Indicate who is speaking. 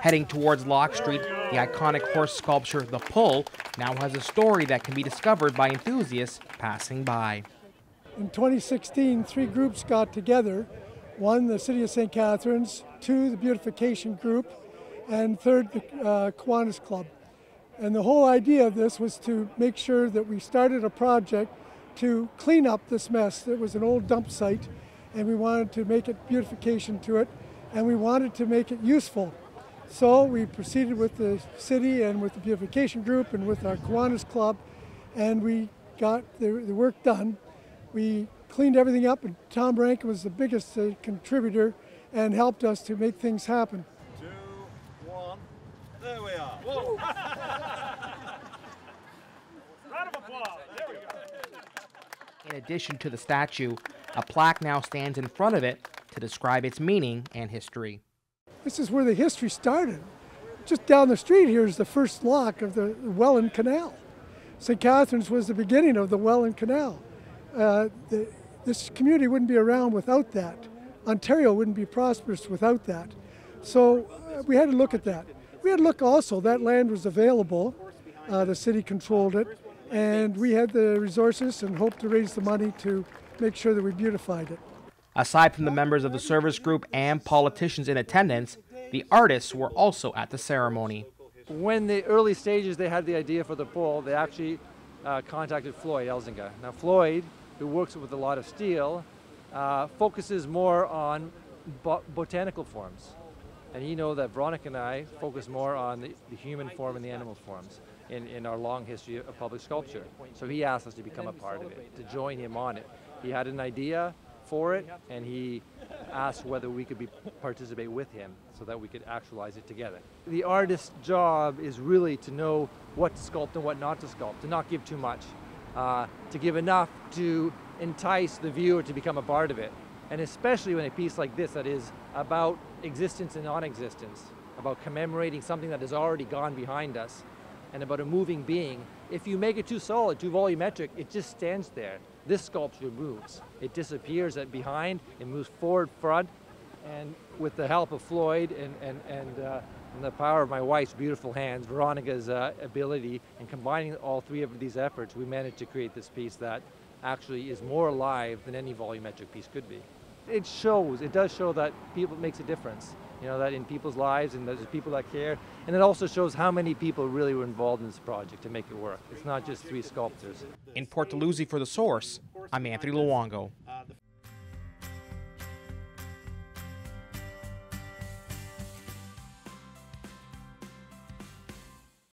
Speaker 1: Heading towards Lock Street, the iconic horse sculpture ThePull now has a story that can be discovered by enthusiasts passing by.
Speaker 2: In 2016, 3 groups got together. 1, the City of St. Catharines, 2, the Beautification Group, and 3rd, the Kiwanis Club. And the whole idea of this was to make sure that we started a project to clean up this mess. It was an old dump site, and we wanted to make it beautification to it, and we wanted to make it useful. So we proceeded with the city and with the Beautification Group and with our Kiwanis Club, and we got the work done. We cleaned everything up, and Tom Rankin was the biggest contributor and helped us to make things happen.
Speaker 3: 2, 1, there we are. Whoa. Round of applause. There we go.
Speaker 1: In addition to the statue, a plaque now stands in front of it to describe its meaning and history.
Speaker 2: This is where the history started. Just down the street here is the first lock of the Welland Canal. St. Catharines was the beginning of the Welland Canal. This community wouldn't be around without that. Ontario wouldn't be prosperous without that. So we had to look at that. We had to look also, that land was available. The city controlled it, and we had the resources and hoped to raise the money to make sure that we beautified it.
Speaker 1: Aside from the members of the service group and politicians in attendance, the artists were also at the ceremony.
Speaker 4: When the early stages they had the idea for ThePull, they actually contacted Floyd Elzinga. Now Floyd, who works with a lot of steel, focuses more on botanical forms. And he knows that Veronica and I focus more on the human form and the animal forms in our long history of public sculpture. So he asked us to become a part of it, to join him on it. He had an idea for it, and he asked whether we could participate with him so that we could actualize it together. The artist's job is really to know what to sculpt and what not to sculpt, to not give too much, to give enough to entice the viewer to become a part of it. And especially when a piece like this that is about existence and non-existence, about commemorating something that has already gone behind us, and about a moving being, if you make it too solid, too volumetric, it just stands there. This sculpture moves. It disappears at behind, it moves forward, front, and with the help of Floyd and the power of my wife's beautiful hands, Veronica's ability, and combining all 3 of these efforts, we managed to create this piece that actually is more alive than any volumetric piece could be. It does show that people makes a difference, you know, that in people's lives, and there's people that care, and it also shows how many people really were involved in this project to make it work. It's not just 3 sculptors.
Speaker 1: In Port Dalhousie for The Source, I'm Anthony Luongo.